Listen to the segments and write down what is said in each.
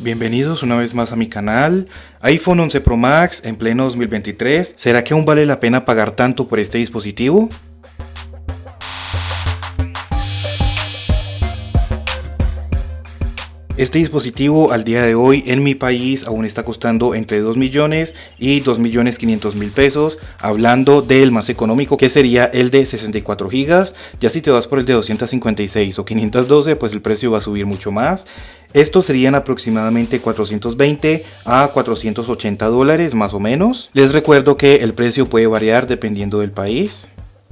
Bienvenidos una vez más a mi canal. iPhone 11 Pro Max en pleno 2023. ¿Será que aún vale la pena pagar tanto por este dispositivo? Este dispositivo al día de hoy en mi país aún está costando entre 2 millones y 2.500.000 pesos, hablando del más económico, que sería el de 64 gigas. Ya si te vas por el de 256 o 512, pues el precio va a subir mucho más. Estos serían aproximadamente 420 a 480 dólares más o menos. Les recuerdo que el precio puede variar dependiendo del país.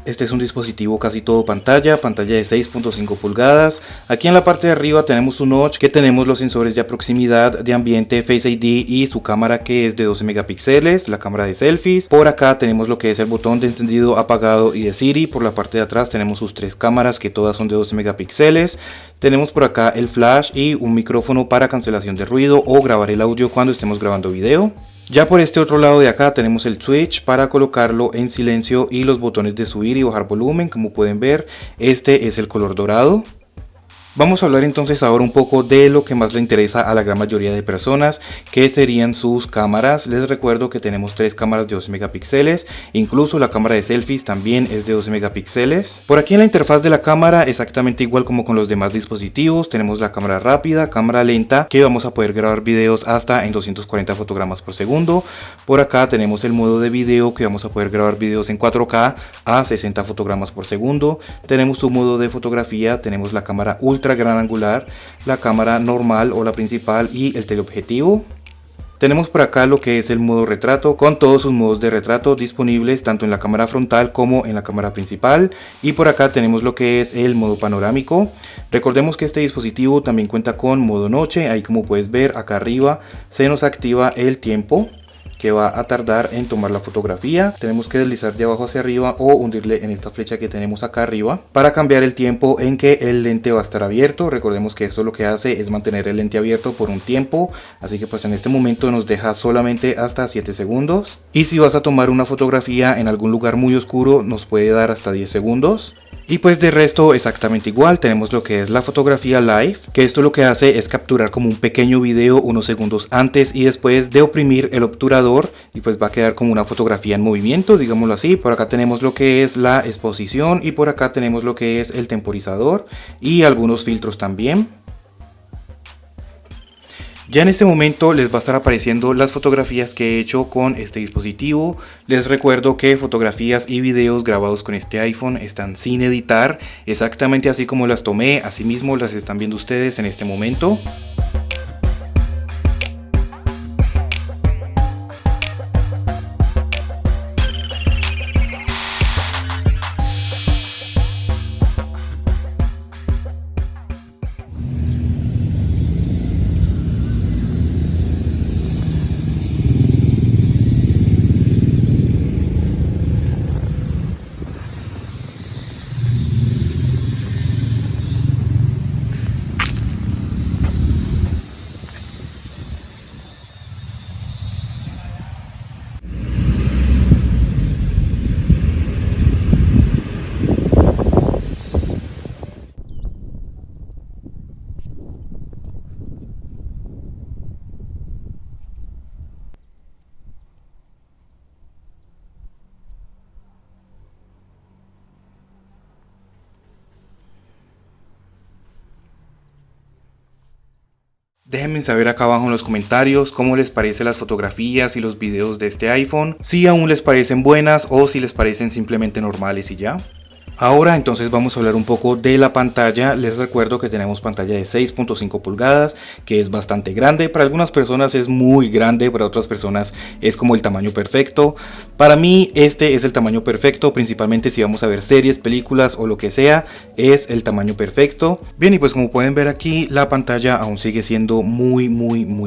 Este es un dispositivo casi todo pantalla de 6.5 pulgadas. Aquí en la parte de arriba tenemos un notch que tenemos los sensores de proximidad, de ambiente, Face ID y su cámara que es de 12 megapíxeles, la cámara de selfies. Por acá tenemos lo que es el botón de encendido, apagado y de Siri. Por la parte de atrás tenemos sus tres cámaras que todas son de 12 megapíxeles. Tenemos por acá el flash y un micrófono para cancelación de ruido o grabar el audio cuando estemos grabando video. Ya por este otro lado de acá tenemos el switch para colocarlo en silencio y los botones de subir y bajar volumen. Como pueden ver, este es el color dorado. Vamos a hablar entonces ahora un poco de lo que más le interesa a la gran mayoría de personas, que serían sus cámaras. Les recuerdo que tenemos tres cámaras de 12 megapíxeles, incluso la cámara de selfies también es de 12 megapíxeles. Por aquí en la interfaz de la cámara, exactamente igual como con los demás dispositivos, tenemos la cámara rápida, cámara lenta, que vamos a poder grabar videos hasta en 240 fotogramas por segundo. Por acá tenemos el modo de video, que vamos a poder grabar videos en 4K a 60 fotogramas por segundo. Tenemos su modo de fotografía, tenemos la cámara ultra gran angular, la cámara normal o la principal y el teleobjetivo. Tenemos por acá lo que es el modo retrato, con todos sus modos de retrato disponibles tanto en la cámara frontal como en la cámara principal. Y por acá tenemos lo que es el modo panorámico. Recordemos que este dispositivo también cuenta con modo noche. Ahí, como puedes ver acá arriba, se nos activa el tiempo que va a tardar en tomar la fotografía. Tenemos que deslizar de abajo hacia arriba o hundirle en esta flecha que tenemos acá arriba para cambiar el tiempo en que el lente va a estar abierto. Recordemos que esto lo que hace es mantener el lente abierto por un tiempo, así que pues en este momento nos deja solamente hasta 7 segundos. Y si vas a tomar una fotografía en algún lugar muy oscuro, nos puede dar hasta 10 segundos. Y pues de resto exactamente igual, tenemos lo que es la fotografía live, que esto lo que hace es capturar como un pequeño video unos segundos antes y después de oprimir el obturador, y pues va a quedar como una fotografía en movimiento, digámoslo así. Por acá tenemos lo que es la exposición y por acá tenemos lo que es el temporizador y algunos filtros también. Ya en este momento les va a estar apareciendo las fotografías que he hecho con este dispositivo. Les recuerdo que fotografías y videos grabados con este iPhone están sin editar, exactamente así como las tomé, así mismo las están viendo ustedes en este momento. Déjenme saber acá abajo en los comentarios cómo les parecen las fotografías y los videos de este iPhone, si aún les parecen buenas o si les parecen simplemente normales y ya. Ahora entonces vamos a hablar un poco de la pantalla. Les recuerdo que tenemos pantalla de 6.5 pulgadas, que es bastante grande. Para algunas personas es muy grande, para otras personas es como el tamaño perfecto. Para mí este es el tamaño perfecto, principalmente si vamos a ver series, películas o lo que sea, es el tamaño perfecto. Bien, y pues como pueden ver aquí, la pantalla aún sigue siendo muy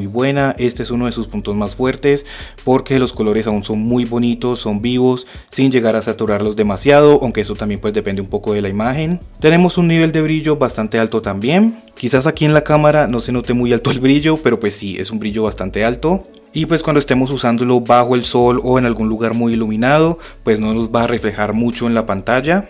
buena. Este es uno de sus puntos más fuertes porque los colores aún son muy bonitos, son vivos, sin llegar a saturarlos demasiado, aunque eso también pues depende un poco de la imagen. Tenemos un nivel de brillo bastante alto también. Quizás aquí en la cámara no se note muy alto el brillo, pero pues sí, es un brillo bastante alto. Y pues cuando estemos usándolo bajo el sol o en algún lugar muy iluminado, pues no nos va a reflejar mucho en la pantalla.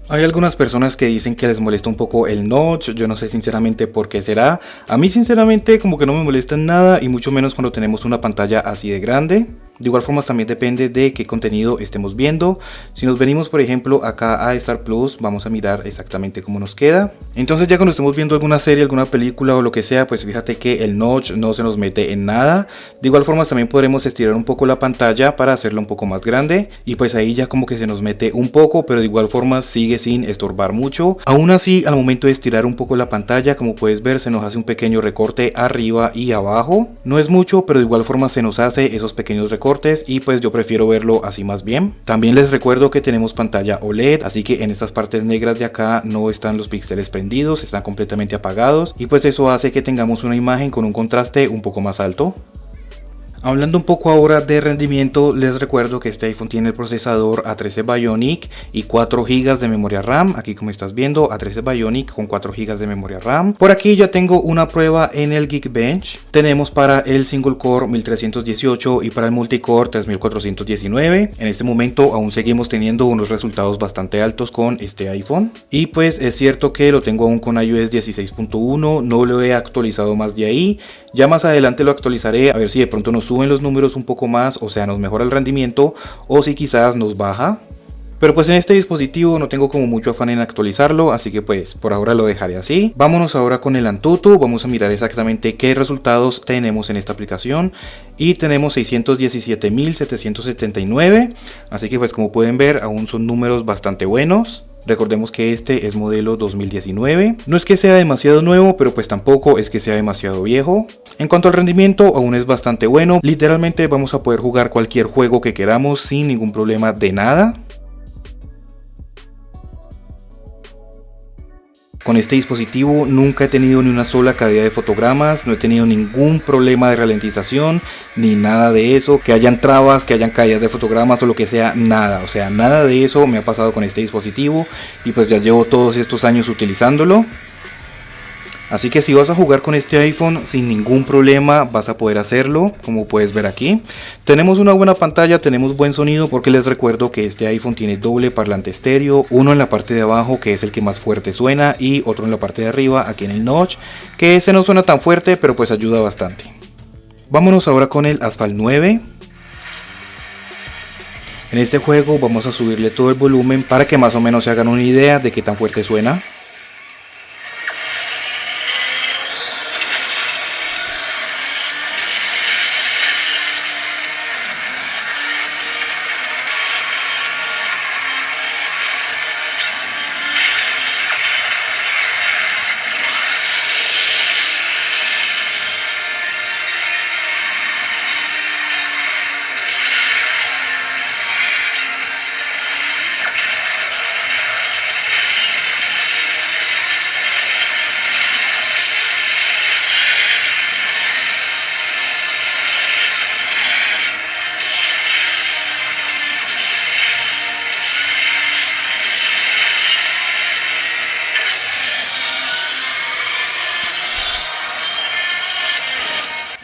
Hay algunas personas que dicen que les molesta un poco el notch, yo no sé sinceramente por qué será. A mí sinceramente como que no me molesta en nada y mucho menos cuando tenemos una pantalla así de grande. De igual forma también depende de qué contenido estemos viendo. Si nos venimos por ejemplo acá a Star Plus, vamos a mirar exactamente cómo nos queda. Entonces ya cuando estemos viendo alguna serie, alguna película o lo que sea, pues fíjate que el notch no se nos mete en nada. De igual forma también podremos estirar un poco la pantalla para hacerla un poco más grande. Y pues ahí ya como que se nos mete un poco, pero de igual forma sigue sin estorbar mucho. Aún así, al momento de estirar un poco la pantalla, como puedes ver, se nos hace un pequeño recorte arriba y abajo. No es mucho, pero de igual forma se nos hace esos pequeños recortes y pues yo prefiero verlo así más bien. También les recuerdo que tenemos pantalla OLED, así que en estas partes negras de acá no están los píxeles prendidos, están completamente apagados y pues eso hace que tengamos una imagen con un contraste un poco más alto. Hablando un poco ahora de rendimiento, les recuerdo que este iPhone tiene el procesador A13 Bionic y 4 GB de memoria RAM. Aquí como estás viendo, A13 Bionic con 4 GB de memoria RAM. Por aquí ya tengo una prueba en el Geekbench. Tenemos para el single core 1318 y para el multicore 3419. En este momento aún seguimos teniendo unos resultados bastante altos con este iPhone. Y pues es cierto que lo tengo aún con iOS 16.1, no lo he actualizado más de ahí. Ya más adelante lo actualizaré a ver si de pronto nos suben los números un poco más, o sea nos mejora el rendimiento o si quizás nos baja. Pero pues en este dispositivo no tengo como mucho afán en actualizarlo, así que pues por ahora lo dejaré así. Vámonos ahora con el Antutu, vamos a mirar exactamente qué resultados tenemos en esta aplicación. Y tenemos 617.779, así que pues como pueden ver aún son números bastante buenos. Recordemos que este es modelo 2019. No es que sea demasiado nuevo, pero pues tampoco es que sea demasiado viejo. En cuanto al rendimiento, aún es bastante bueno. Literalmente vamos a poder jugar cualquier juego que queramos sin ningún problema de nada. Con este dispositivo nunca he tenido ni una sola caída de fotogramas, no he tenido ningún problema de ralentización, ni nada de eso, que hayan trabas, que hayan caídas de fotogramas o lo que sea, nada. O sea, nada de eso me ha pasado con este dispositivo y pues ya llevo todos estos años utilizándolo. Así que si vas a jugar con este iPhone sin ningún problema vas a poder hacerlo, como puedes ver aquí. Tenemos una buena pantalla, tenemos buen sonido porque les recuerdo que este iPhone tiene doble parlante estéreo, uno en la parte de abajo que es el que más fuerte suena y otro en la parte de arriba aquí en el notch, que ese no suena tan fuerte pero pues ayuda bastante. Vámonos ahora con el Asphalt 9. En este juego vamos a subirle todo el volumen para que más o menos se hagan una idea de qué tan fuerte suena.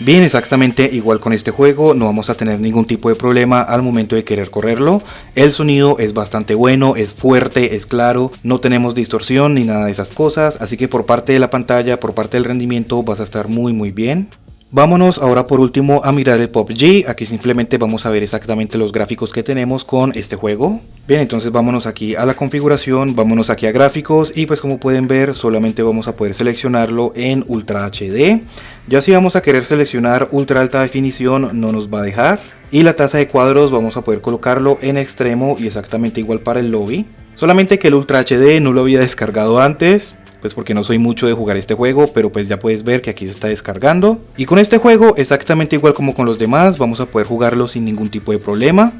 Bien, exactamente igual con este juego, no vamos a tener ningún tipo de problema al momento de querer correrlo. El sonido es bastante bueno, es fuerte, es claro, no tenemos distorsión ni nada de esas cosas, así que por parte de la pantalla, por parte del rendimiento vas a estar muy bien. Vámonos ahora por último a mirar el PUBG. Aquí simplemente vamos a ver exactamente los gráficos que tenemos con este juego. Bien, entonces vámonos aquí a la configuración, vámonos aquí a gráficos y pues como pueden ver solamente vamos a poder seleccionarlo en Ultra HD. Ya si vamos a querer seleccionar ultra alta definición no nos va a dejar. Y la tasa de cuadros vamos a poder colocarlo en extremo y exactamente igual para el lobby. Solamente que el Ultra HD no lo había descargado antes, pues porque no soy mucho de jugar este juego, pero pues ya puedes ver que aquí se está descargando. Y con este juego exactamente igual como con los demás vamos a poder jugarlo sin ningún tipo de problema.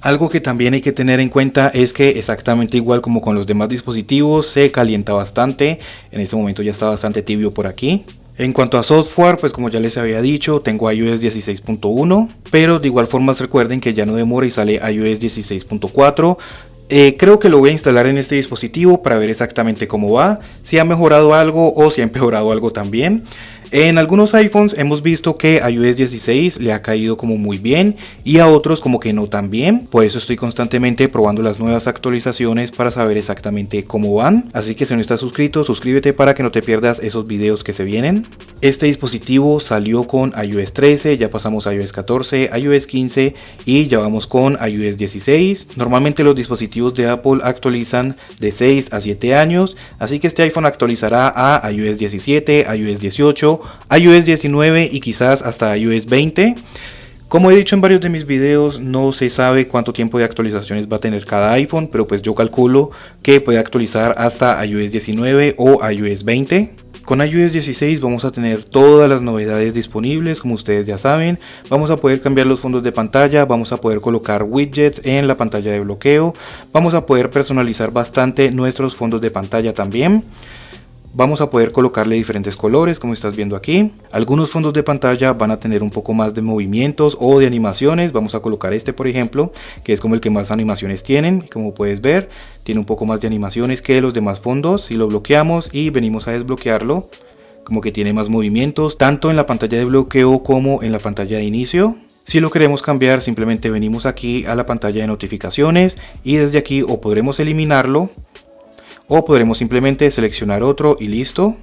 Algo que también hay que tener en cuenta es que exactamente igual como con los demás dispositivos se calienta bastante. En este momento ya está bastante tibio por aquí. En cuanto a software, pues como ya les había dicho, tengo iOS 16.1, pero de igual forma recuerden que ya no demora y sale iOS 16.4. Creo que lo voy a instalar en este dispositivo para ver exactamente cómo va, si ha mejorado algo o si ha empeorado algo también. En algunos iPhones hemos visto que a iOS 16 le ha caído como muy bien y a otros como que no tan bien. Por eso estoy constantemente probando las nuevas actualizaciones para saber exactamente cómo van. Así que si no estás suscrito, suscríbete para que no te pierdas esos videos que se vienen. Este dispositivo salió con iOS 13, ya pasamos a iOS 14, iOS 15 y ya vamos con iOS 16. Normalmente los dispositivos de Apple actualizan de 6 a 7 años, así que este iPhone actualizará a iOS 17, iOS 18, iOS 19 y quizás hasta iOS 20. Como he dicho en varios de mis videos, no se sabe cuánto tiempo de actualizaciones va a tener cada iPhone, pero pues yo calculo que puede actualizar hasta iOS 19 o iOS 20. Con iOS 16 vamos a tener todas las novedades disponibles, como ustedes ya saben. Vamos a poder cambiar los fondos de pantalla, vamos a poder colocar widgets en la pantalla de bloqueo, vamos a poder personalizar bastante nuestros fondos de pantalla también. Vamos a poder colocarle diferentes colores, como estás viendo aquí. Algunos fondos de pantalla van a tener un poco más de movimientos o de animaciones. Vamos a colocar este, por ejemplo, que es como el que más animaciones tienen. Como puedes ver, tiene un poco más de animaciones que los demás fondos. Si lo bloqueamos y venimos a desbloquearlo, como que tiene más movimientos, tanto en la pantalla de bloqueo como en la pantalla de inicio. Si lo queremos cambiar, simplemente venimos aquí a la pantalla de notificaciones y desde aquí o podremos eliminarlo, o podremos simplemente seleccionar otro y listo.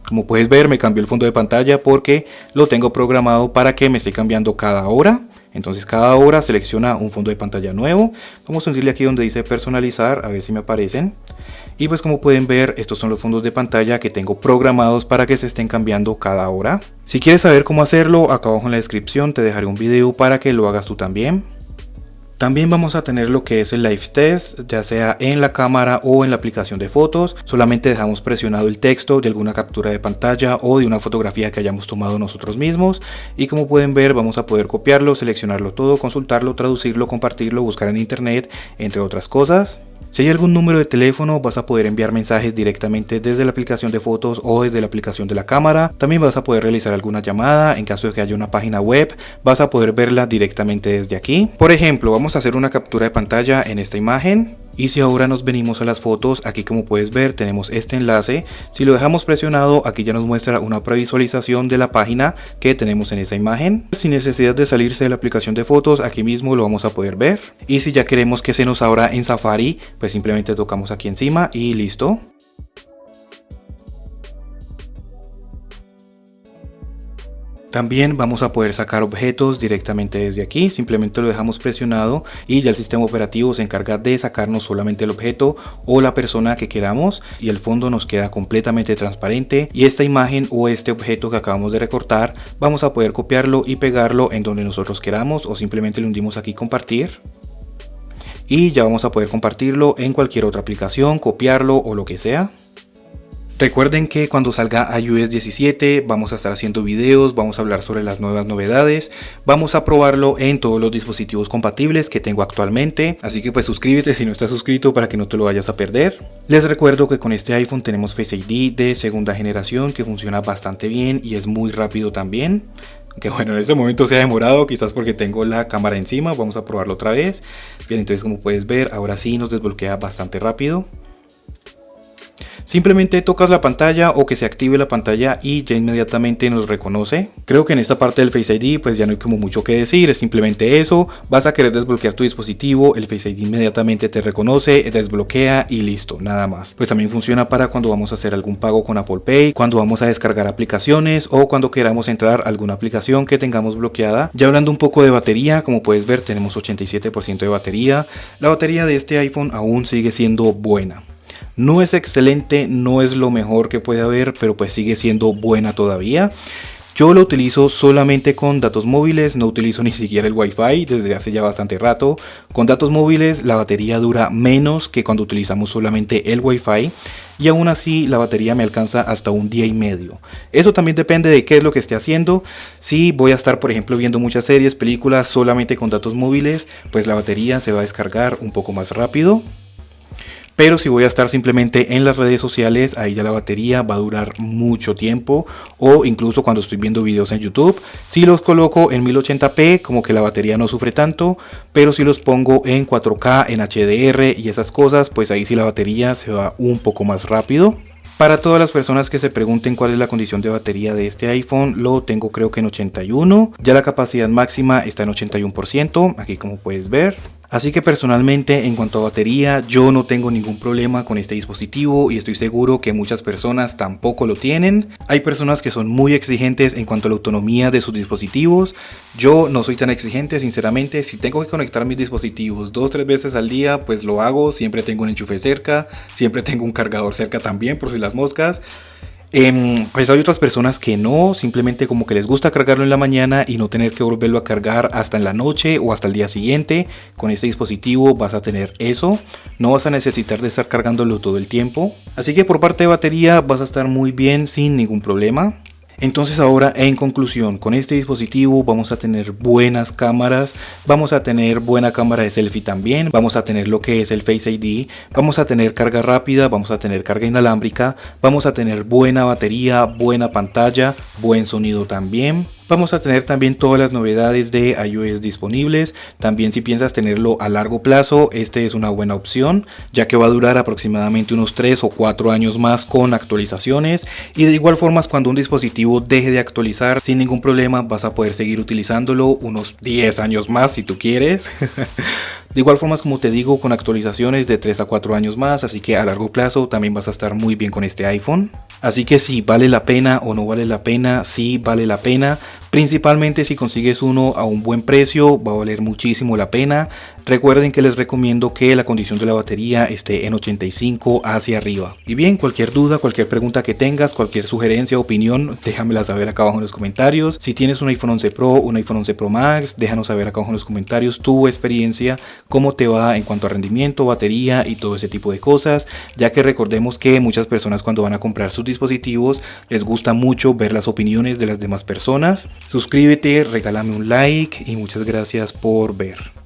Como puedes ver, me cambió el fondo de pantalla porque lo tengo programado para que me esté cambiando cada hora. Entonces cada hora selecciona un fondo de pantalla nuevo. Vamos a unirle aquí donde dice personalizar, a ver si me aparecen. Y pues como pueden ver, estos son los fondos de pantalla que tengo programados para que se estén cambiando cada hora. Si quieres saber cómo hacerlo, acá abajo en la descripción te dejaré un video para que lo hagas tú también. También vamos a tener lo que es el Live Test, ya sea en la cámara o en la aplicación de fotos. Solamente dejamos presionado el texto de alguna captura de pantalla o de una fotografía que hayamos tomado nosotros mismos. Y como pueden ver, vamos a poder copiarlo, seleccionarlo todo, consultarlo, traducirlo, compartirlo, buscar en internet, entre otras cosas. Si hay algún número de teléfono, vas a poder enviar mensajes directamente desde la aplicación de fotos o desde la aplicación de la cámara. También vas a poder realizar alguna llamada. En caso de que haya una página web, vas a poder verla directamente desde aquí. Por ejemplo, vamos a hacer una captura de pantalla en esta imagen. Y si ahora nos venimos a las fotos, aquí como puedes ver tenemos este enlace. Si lo dejamos presionado, aquí ya nos muestra una previsualización de la página que tenemos en esa imagen. Sin necesidad de salirse de la aplicación de fotos, aquí mismo lo vamos a poder ver. Y si ya queremos que se nos abra en Safari, pues simplemente tocamos aquí encima y listo. También vamos a poder sacar objetos directamente desde aquí, simplemente lo dejamos presionado y ya el sistema operativo se encarga de sacarnos solamente el objeto o la persona que queramos y el fondo nos queda completamente transparente y esta imagen o este objeto que acabamos de recortar vamos a poder copiarlo y pegarlo en donde nosotros queramos o simplemente le hundimos aquí compartir. Y ya vamos a poder compartirlo en cualquier otra aplicación, copiarlo o lo que sea. Recuerden que cuando salga iOS 17 vamos a estar haciendo videos, vamos a hablar sobre las nuevas novedades, vamos a probarlo en todos los dispositivos compatibles que tengo actualmente, así que pues suscríbete si no estás suscrito para que no te lo vayas a perder. Les recuerdo que con este iPhone tenemos Face ID de segunda generación que funciona bastante bien y es muy rápido también. Que bueno, en este momento se ha demorado, quizás porque tengo la cámara encima, vamos a probarlo otra vez. Bien, entonces como puedes ver, ahora sí nos desbloquea bastante rápido. Simplemente tocas la pantalla o que se active la pantalla y ya inmediatamente nos reconoce. Creo que en esta parte del Face ID pues ya no hay como mucho que decir, es simplemente eso. Vas a querer desbloquear tu dispositivo, el Face ID inmediatamente te reconoce, desbloquea y listo, nada más. Pues también funciona para cuando vamos a hacer algún pago con Apple Pay, cuando vamos a descargar aplicaciones o cuando queramos entrar a alguna aplicación que tengamos bloqueada. Ya hablando un poco de batería, como puedes ver tenemos 87% de batería. La batería de este iPhone aún sigue siendo buena. No es excelente, no es lo mejor que puede haber, pero pues sigue siendo buena todavía. Yo lo utilizo solamente con datos móviles, no utilizo ni siquiera el Wi-Fi desde hace ya bastante rato. Con datos móviles la batería dura menos que cuando utilizamos solamente el Wi-Fi y aún así la batería me alcanza hasta un día y medio. Eso también depende de qué es lo que esté haciendo. Si voy a estar por ejemplo viendo muchas series, películas solamente con datos móviles, pues la batería se va a descargar un poco más rápido. Pero si voy a estar simplemente en las redes sociales, ahí ya la batería va a durar mucho tiempo. O incluso cuando estoy viendo videos en YouTube, si los coloco en 1080p, como que la batería no sufre tanto. Pero si los pongo en 4K, en HDR y esas cosas, pues ahí sí la batería se va un poco más rápido. Para todas las personas que se pregunten cuál es la condición de batería de este iPhone, lo tengo creo que en 81, ya la capacidad máxima está en 81%, aquí como puedes ver. Así que personalmente, en cuanto a batería, yo no tengo ningún problema con este dispositivo y estoy seguro que muchas personas tampoco lo tienen. Hay personas que son muy exigentes en cuanto a la autonomía de sus dispositivos. Yo no soy tan exigente, sinceramente. Si tengo que conectar mis dispositivos 2-3 veces al día, pues lo hago. Siempre tengo un enchufe cerca, siempre tengo un cargador cerca también por si las moscas. Pues hay otras personas que no, simplemente como que les gusta cargarlo en la mañana y no tener que volverlo a cargar hasta en la noche o hasta el día siguiente. Con este dispositivo vas a tener eso, no vas a necesitar de estar cargándolo todo el tiempo. Así que por parte de batería vas a estar muy bien sin ningún problema. Entonces ahora, en conclusión, con este dispositivo vamos a tener buenas cámaras, vamos a tener buena cámara de selfie también, vamos a tener lo que es el Face ID, vamos a tener carga rápida, vamos a tener carga inalámbrica, vamos a tener buena batería, buena pantalla, buen sonido también. Vamos a tener también todas las novedades de iOS disponibles. También si piensas tenerlo a largo plazo, este es una buena opción, ya que va a durar aproximadamente unos 3 o 4 años más con actualizaciones. Y de igual forma, cuando un dispositivo deje de actualizar, sin ningún problema vas a poder seguir utilizándolo unos 10 años más si tú quieres. De igual forma, como te digo, con actualizaciones de 3 a 4 años más, así que a largo plazo también vas a estar muy bien con este iPhone. Así que si vale la pena o no vale la pena, sí vale la pena. Principalmente si consigues uno a un buen precio, va a valer muchísimo la pena. Recuerden que les recomiendo que la condición de la batería esté en 85 hacia arriba. Y bien, cualquier duda, cualquier pregunta que tengas, cualquier sugerencia o opinión, déjamela saber acá abajo en los comentarios. Si tienes un iPhone 11 Pro, un iPhone 11 Pro Max, déjanos saber acá abajo en los comentarios tu experiencia, cómo te va en cuanto a rendimiento, batería y todo ese tipo de cosas, ya que recordemos que muchas personas cuando van a comprar sus dispositivos les gusta mucho ver las opiniones de las demás personas. Suscríbete, regálame un like y muchas gracias por ver.